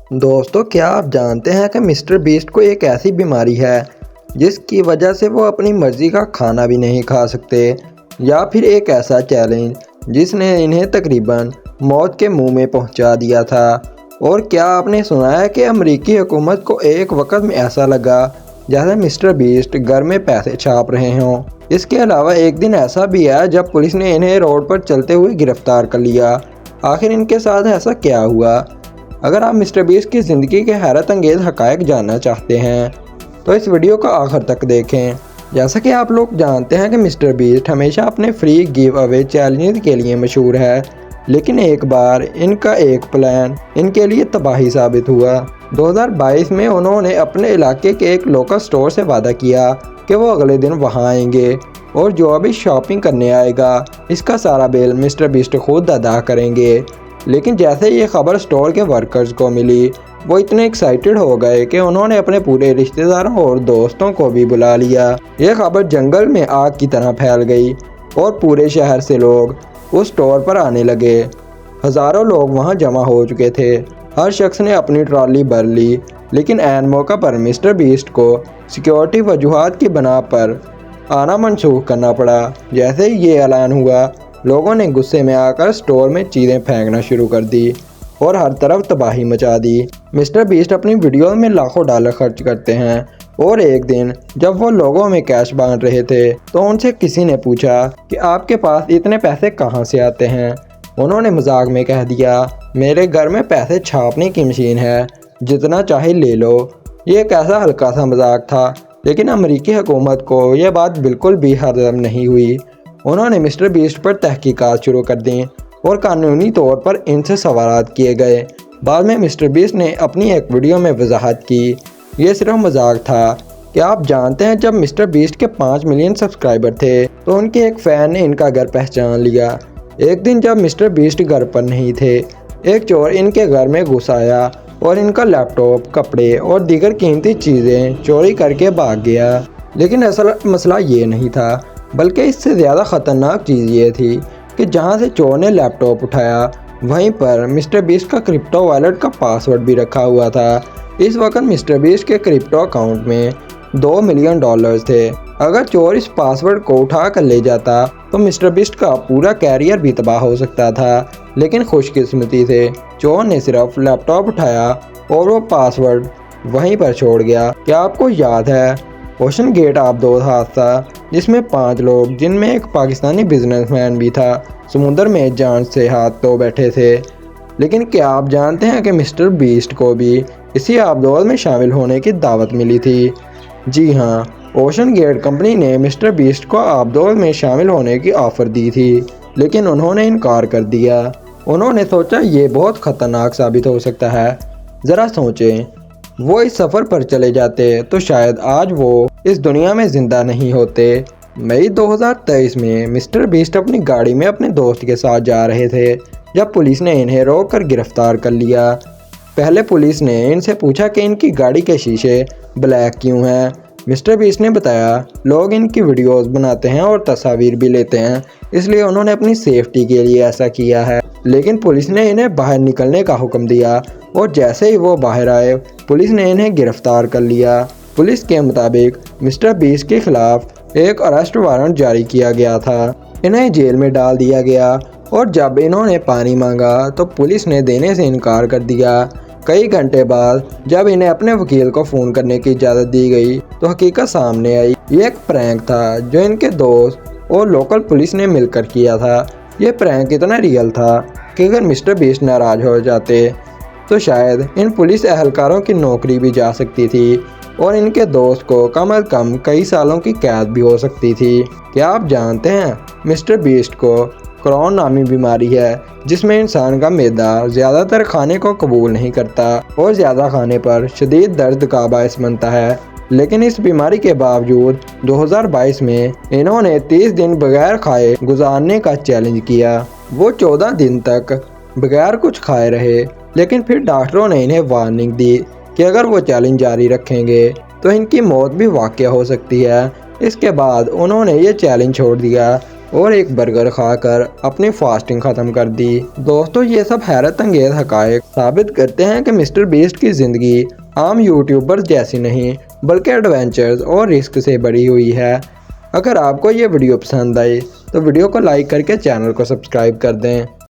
दोस्तों, क्या आप जानते हैं कि मिस्टर बीस्ट को एक ऐसी बीमारी है जिसकी वजह से वो अपनी मर्ज़ी का खाना भी नहीं खा सकते, या फिर एक ऐसा चैलेंज जिसने इन्हें तकरीबन मौत के मुंह में पहुंचा दिया था। और क्या आपने सुना है कि अमेरिकी हुकूमत को एक वक्त में ऐसा लगा जैसे मिस्टर बीस्ट घर में पैसे छाप रहे हों। इसके अलावा एक दिन ऐसा भी आया जब पुलिस ने इन्हें रोड पर चलते हुए गिरफ्तार कर लिया। आखिर इनके साथ ऐसा क्या हुआ? अगर आप मिस्टर बीस्ट की ज़िंदगी के हैरत अंगेज़ हक़ाइक़ जानना चाहते हैं तो इस वीडियो को आखिर तक देखें। जैसा कि आप लोग जानते हैं कि मिस्टर बीस्ट हमेशा अपने फ्री गिव अवे चैलेंज के लिए मशहूर है, लेकिन एक बार इनका एक प्लान इनके लिए तबाही साबित हुआ। 2022 में उन्होंने अपने इलाके के एक लोकल स्टोर से वादा किया कि वो अगले दिन वहां आएंगे और जो भी शॉपिंग करने आएगा इसका सारा बिल मिस्टर बीस्ट खुद अदा करेंगे। लेकिन जैसे ये खबर स्टोर के वर्कर्स को मिली, वो इतने एक्साइटेड हो गए कि उन्होंने अपने पूरे रिश्तेदारों और दोस्तों को भी बुला लिया। ये खबर जंगल में आग की तरह फैल गई और पूरे शहर से लोग उस स्टोर पर आने लगे। हज़ारों लोग वहां जमा हो चुके थे। हर शख्स ने अपनी ट्रॉली भर ली, लेकिन ऐन मौका पर मिस्टर बीस्ट को सिक्योरिटी वजूहात की बना पर आना मनसूख करना पड़ा। जैसे ही ये ऐलान हुआ, लोगों ने गुस्से में आकर स्टोर में चीज़ें फेंकना शुरू कर दी और हर तरफ तबाही मचा दी। मिस्टर बीस्ट अपनी वीडियो में लाखों डॉलर खर्च करते हैं और एक दिन जब वो लोगों में कैश बांट रहे थे तो उनसे किसी ने पूछा कि आपके पास इतने पैसे कहाँ से आते हैं। उन्होंने मजाक में कह दिया, मेरे घर में पैसे छापने की मशीन है, जितना चाहे ले लो। ये एक ऐसा हल्का सा मजाक था, लेकिन अमेरिकी हुकूमत को यह बात बिल्कुल भी हजम नहीं हुई। उन्होंने मिस्टर बीस्ट पर तहकीकात शुरू कर दी और कानूनी तौर पर इनसे सवालात किए गए। बाद में मिस्टर बीस्ट ने अपनी एक वीडियो में वजाहत की, ये सिर्फ मजाक था। क्या आप जानते हैं, जब मिस्टर बीस्ट के 5 मिलियन सब्सक्राइबर थे तो उनके एक फ़ैन ने इनका घर पहचान लिया। एक दिन जब मिस्टर बीस्ट घर पर नहीं थे, एक चोर इनके घर में घुस आया और इनका लैपटॉप, कपड़े और दीगर कीमती चीज़ें चोरी करके भाग गया। लेकिन असल मसला ये नहीं था, बल्कि इससे ज़्यादा ख़तरनाक चीज़ ये थी कि जहां से चोर ने लैपटॉप उठाया वहीं पर मिस्टर बीस्ट का क्रिप्टो वॉलेट का पासवर्ड भी रखा हुआ था। इस वक्त मिस्टर बीस्ट के क्रिप्टो अकाउंट में $2 मिलियन थे। अगर चोर इस पासवर्ड को उठा कर ले जाता तो मिस्टर बीस्ट का पूरा कैरियर भी तबाह हो सकता था, लेकिन खुशकिस्मती से चोर ने सिर्फ लैपटॉप उठाया और वो पासवर्ड वहीं पर छोड़ गया। क्या आपको याद है ओशन गेट आबदोज हादसा, जिसमें 5 लोग, जिनमें एक पाकिस्तानी बिजनेसमैन भी था, समुद्र में जान से हाथ धो बैठे थे। लेकिन क्या आप जानते हैं कि मिस्टर बीस्ट को भी इसी आबदोज में शामिल होने की दावत मिली थी? जी हाँ, ओशन गेट कंपनी ने मिस्टर बीस्ट को आबदोज में शामिल होने की ऑफ़र दी थी, लेकिन उन्होंने इनकार कर दिया। उन्होंने सोचा ये बहुत ख़तरनाक साबित हो सकता है। ज़रा सोचें, वो इस सफ़र पर चले जाते तो शायद आज वो इस दुनिया में ज़िंदा नहीं होते। मई 2023 में मिस्टर बीस्ट अपनी गाड़ी में अपने दोस्त के साथ जा रहे थे जब पुलिस ने इन्हें रोककर गिरफ्तार कर लिया। पहले पुलिस ने इनसे पूछा कि इनकी गाड़ी के शीशे ब्लैक क्यों हैं। मिस्टर बीस्ट ने बताया, लोग इनकी वीडियोस बनाते हैं और तस्वीर भी लेते हैं, इसलिए उन्होंने अपनी सेफ्टी के लिए ऐसा किया है। लेकिन पुलिस ने इन्हें बाहर निकलने का हुक्म दिया और जैसे ही वो बाहर आए, पुलिस ने इन्हें गिरफ्तार कर लिया। पुलिस के मुताबिक मिस्टर बीस्ट के खिलाफ एक अरेस्ट वारंट जारी किया गया था। इन्हें जेल में डाल दिया गया और जब इन्होंने पानी मांगा तो पुलिस ने देने से इनकार कर दिया। कई घंटे बाद जब इन्हें अपने वकील को फ़ोन करने की इजाज़त दी गई तो हकीकत सामने आई। ये एक प्रैंक था जो इनके दोस्त और लोकल पुलिस ने मिलकर किया था। ये प्रैंक इतना रियल था कि अगर मिस्टर बीस्ट नाराज़ हो जाते तो शायद इन पुलिस एहलकारों की नौकरी भी जा सकती थी और इनके दोस्त को कम अज़ कम कई सालों की कैद भी हो सकती थी। क्या आप जानते हैं, मिस्टर बीस्ट को क्रॉन नामी बीमारी है, जिसमें इंसान का मैदा ज़्यादातर खाने को कबूल नहीं करता और ज़्यादा खाने पर शदीद दर्द का बायस बनता है। लेकिन इस बीमारी के बावजूद 2022 में इन्होंने 30 दिन बगैर खाए गुजारने का चैलेंज किया। वो 14 दिन तक बगैर कुछ खाए रहे, लेकिन फिर डॉक्टरों ने इन्हें वार्निंग दी कि अगर वो चैलेंज जारी रखेंगे तो इनकी मौत भी वाक़या हो सकती है। इसके बाद उन्होंने ये चैलेंज छोड़ दिया और एक बर्गर खाकर अपनी फास्टिंग ख़त्म कर दी। दोस्तों, ये सब हैरत अंगेज हक़ाइक़ साबित करते हैं कि मिस्टर बीस्ट की ज़िंदगी आम यूट्यूबर्स जैसी नहीं बल्कि एडवेंचर्स और रिस्क से भरी हुई है। अगर आपको ये वीडियो पसंद आई तो वीडियो को लाइक करके चैनल को सब्सक्राइब कर दें।